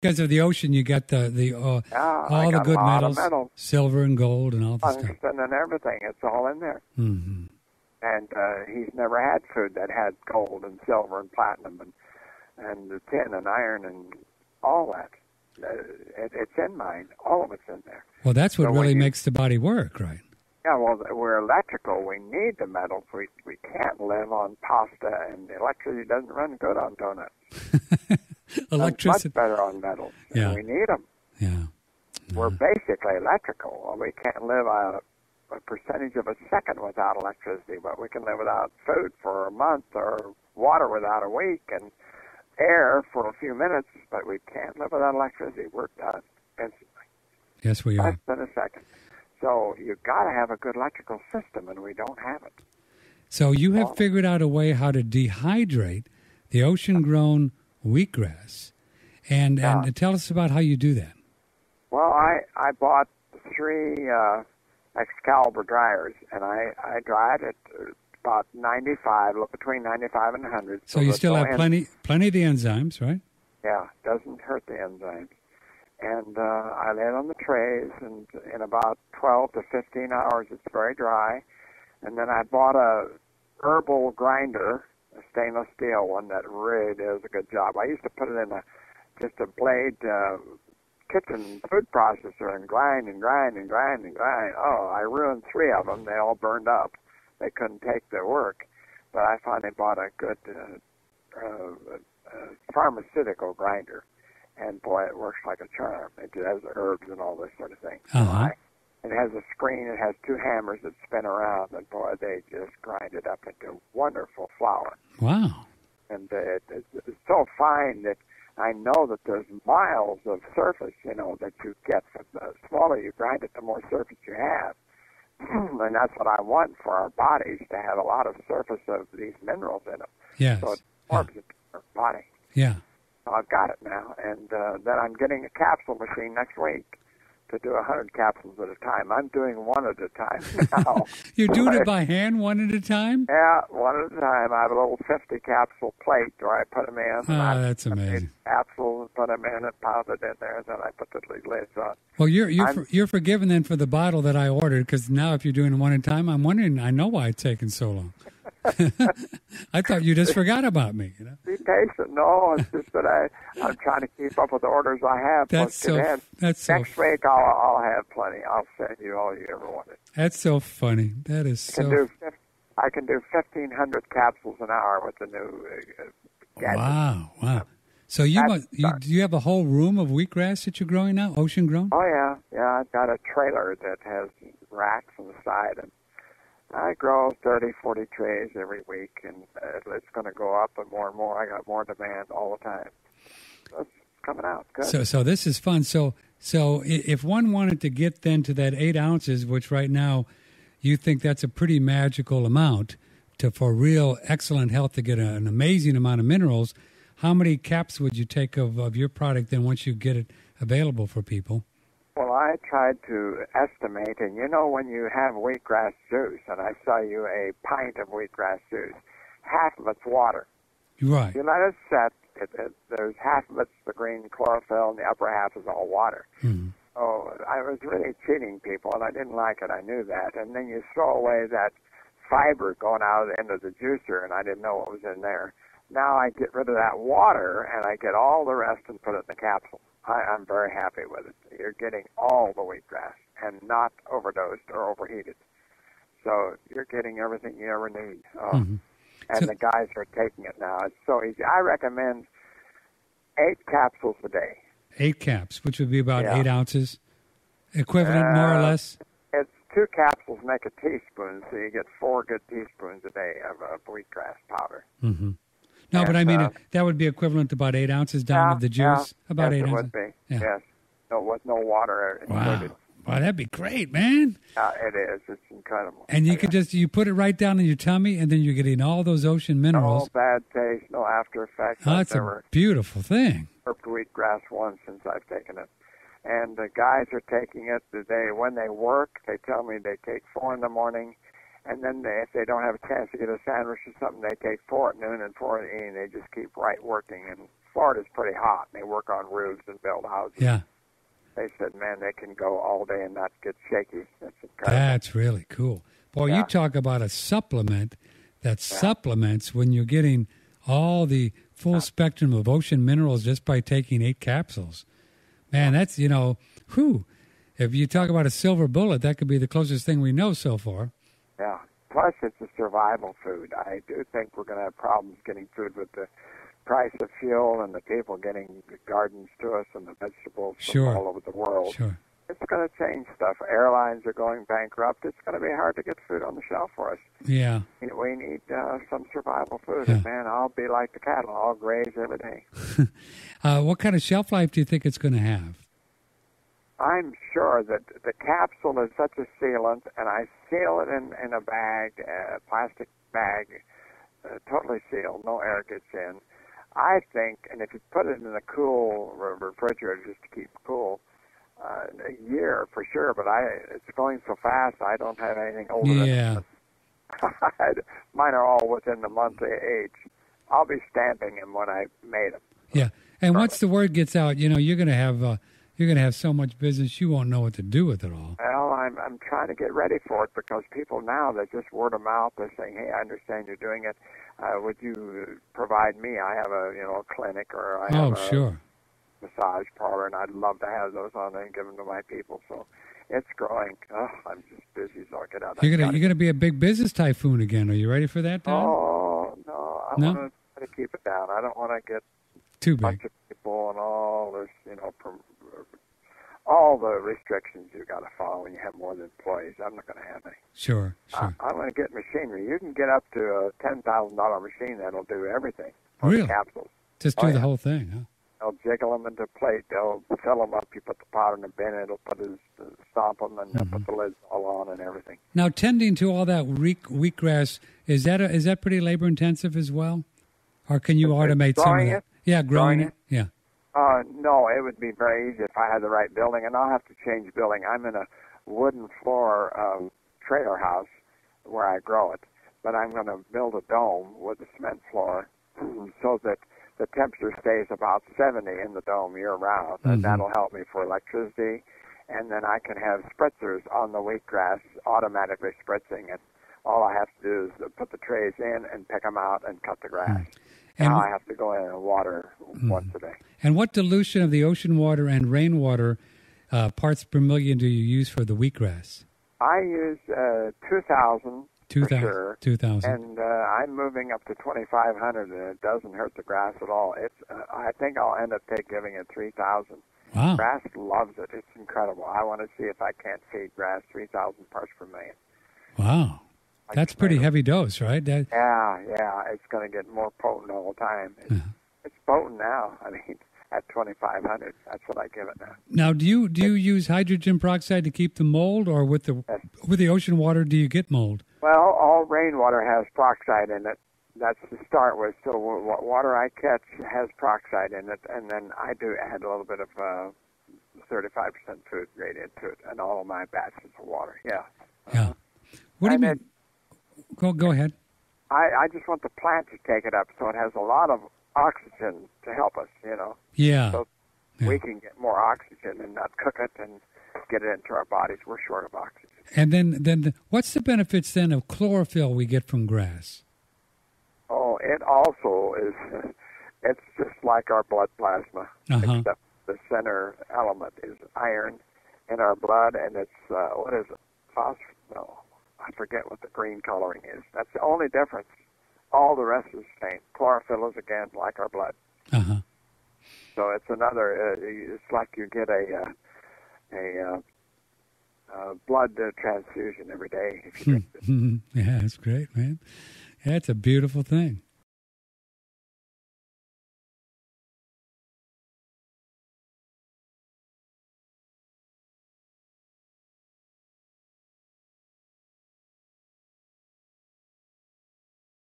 because of the ocean, you got all the good metals, silver and gold and all the stuff. Tungsten and everything, it's all in there. Mm-hmm. And he's never had food that had gold and silver and platinum and the tin and iron and all that. It's in mine. All of it's in there. Well, that's what really makes the body work, right? Yeah, well, we're electrical. We need the metals. We can't live on pasta, and electricity doesn't run good on donuts. Electricity. Much better on metals. Yeah. We need them. Yeah. We're basically electrical. Well, we can't live a percentage of a second without electricity, but we can live without food for a month or water without a week and air for a few minutes, but we can't live without electricity. We're done instantly. Yes, we are. Less than a second. So you've got to have a good electrical system, and we don't have it. So you have figured out a way how to dehydrate the ocean-grown wheatgrass. And tell us about how you do that. Well, I bought 3 Excalibur dryers, and I dried it about 95, between 95 and 100. So you still have plenty of the enzymes, right? Yeah, doesn't hurt the enzymes. And I lay it on the trays, and in about 12 to 15 hours, it's very dry. And then I bought a herbal grinder, a stainless steel one that really does a good job. I used to put it in just a blade kitchen food processor and grind and grind and grind and grind. Oh, I ruined 3 of them. They all burned up. They couldn't take the work. But I finally bought a good pharmaceutical grinder. And, boy, it works like a charm. It has herbs and all this sort of thing. Uh-huh. It has a screen. It has 2 hammers that spin around. And, boy, they just grind it up into wonderful flour. Wow. And it's so fine that I know that there's miles of surface, that you get. The smaller you grind it, the more surface you have. And that's what I want for our bodies, to have a lot of surface of these minerals in them. Yes. So it absorbs it in our body. Yeah. So I've got it now. And then I'm getting a capsule machine next week to do 100 capsules at a time. I'm doing one at a time now. You're doing it by hand, one at a time? Yeah, one at a time. I have a little 50-capsule plate where I put them in. Oh, that's amazing. Capsules, put them in and pound it in there, and then I put the lids on. Well, you're forgiven then for the bottle that I ordered, because now if you're doing one at a time, I'm wondering, I know why it's taking so long. I thought you just forgot about me. Be patient. No, it's just that I'm trying to keep up with the orders I have. Next week I'll have plenty. I'll send you all you ever wanted. That's so funny. That is so. I can do 1,500 capsules an hour with the new gadget. Wow. So do you have a whole room of wheatgrass that you're growing now, ocean grown? Oh yeah. I've got a trailer that has racks on the side, and I grow 30, 40 trays every week, and it's going to go up and more. I got more demand all the time. So it's coming out good. So this is fun. So if one wanted to get then to that 8 ounces, which right now you think that's a pretty magical amount for real excellent health, to get an amazing amount of minerals, how many caps would you take of your product then once you get it available for people? Well, I tried to estimate, and when you have wheatgrass juice, and I sell you a pint of wheatgrass juice, half of it's water. Right. You let it set, there's half of it's the green chlorophyll, and the upper half is all water. Mm-hmm. So I was really cheating people, and I didn't like it. I knew that. And then you throw away that fiber going out of the end of the juicer, and I didn't know what was in there. Now I get rid of that water, and I get all the rest and put it in the capsule. I'm very happy with it. You're getting all the wheatgrass and not overdosed or overheated. So you're getting everything you ever need. Mm-hmm. And the guys are taking it now. It's so easy. I recommend 8 capsules a day. 8 caps, which would be about 8 ounces, equivalent more or less? It's 2 capsules make a teaspoon, so you get 4 good teaspoons a day of wheatgrass powder. Mm-hmm. No, but I mean, that would be equivalent to about 8 ounces down of the juice? About 8 ounces? It would be, yes. No, with no water included. Wow, that'd be great, man. It is. It's incredible. And you could you put it right down in your tummy, and then you're getting all those ocean minerals. No bad taste, no after effects. Oh, that's a beautiful thing. I've herbed wheatgrass once since I've taken it. And the guys are taking it. When they work, they tell me they take 4 in the morning, And then if they don't have a chance to get a sandwich or something, they take 4 at noon and 4 in the evening. They just keep right working. And Florida's pretty hot. And they work on roofs and build houses. Yeah. They said, man, they can go all day and not get shaky. That's incredible. That's really cool. Boy, you talk about a supplement that supplements when you're getting all the full spectrum of ocean minerals just by taking 8 capsules. Man, that's, whew. If you talk about a silver bullet, that could be the closest thing we know so far. Yeah. Plus, it's a survival food. I do think we're going to have problems getting food with the price of fuel and the people getting the gardens to us and the vegetables from all over the world. Sure. It's going to change stuff. Airlines are going bankrupt. It's going to be hard to get food on the shelf for us. Yeah. We need some survival food. Yeah. And, man, I'll be like the cattle. I'll graze every day. What kind of shelf life do you think it's going to have? I'm sure that the capsule is such a sealant, and I seal it in a bag, a plastic bag, totally sealed, no air gets in. I think, and if you put it in a cool refrigerator just to keep cool, a year for sure, but it's going so fast, I don't have anything older than mine are all within the month age. I'll be stamping them when I made them. Yeah, and once the word gets out, you're going to have so much business you won't know what to do with it all. Well, I'm trying to get ready for it because people now, they just word of mouth. They're saying, "Hey, I understand you're doing it. Would you provide me? I have a clinic or I have a massage parlor, and I'd love to have those on and give them to my people." So it's growing. I'm just busy, so I get out. You're gonna be a big business typhoon again. Are you ready for that, Don? Oh no, I want to try to keep it down. I don't want to get too big. A bunch of people and all this, all the restrictions you got to follow when you have more than employees. I'm not going to have any. Sure. I'm going to get machinery. You can get up to a $10,000 machine that'll do everything. Really? Capsules. Just do the whole thing, huh? They'll jiggle them into a plate. They'll fill them up. You put the powder in the bin. It'll stomp them and they'll put the lids all on and everything. Now, tending to all that wheatgrass, is that pretty labor intensive as well, or can you automate some of that? Yeah, growing it. Yeah. No, it would be very easy if I had the right building, and I'll have to change building. I'm in a wooden floor trailer house where I grow it, but I'm going to build a dome with a cement floor so that the temperature stays about 70 in the dome year-round, and that'll help me for electricity. And then I can have spritzers on the wheatgrass automatically spritzing, and all I have to do is put the trays in and pick them out and cut the grass. Now I have to go in and water once a day. And what dilution of the ocean water and rainwater parts per million do you use for the wheatgrass? I use 2,000 for sure. 2,000. And I'm moving up to 2,500, and it doesn't hurt the grass at all. I think I'll end up giving it 3,000. Wow. Grass loves it. It's incredible. I want to see if I can't feed grass 3,000 parts per million. Wow. That's pretty heavy dose, right? Yeah. It's going to get more potent all the time. It's potent now. I mean, at 2,500, that's what I give it now. Now, do you use hydrogen peroxide to keep the mold, or with the ocean water, do you get mold? Well, all rainwater has peroxide in it. That's to start with. So what water I catch has peroxide in it, and then I do add a little bit of 35% food grade into it, and all of my batches of water. Yeah. Yeah. What do you mean? Go ahead. I just want the plant to take it up, so it has a lot of oxygen to help us, Yeah. So we can get more oxygen and not cook it and get it into our bodies. We're short of oxygen. And then what's the benefits then of chlorophyll we get from grass? Oh, it also is, it's just like our blood plasma, except the center element is iron in our blood, and it's, what is it? No, I forget what the green coloring is. That's the only difference. All the rest is the same. Chlorophyll is, again, like our blood. So it's another, it's like you get a blood transfusion every day if you drink this. Yeah, that's great, man. That's a beautiful thing.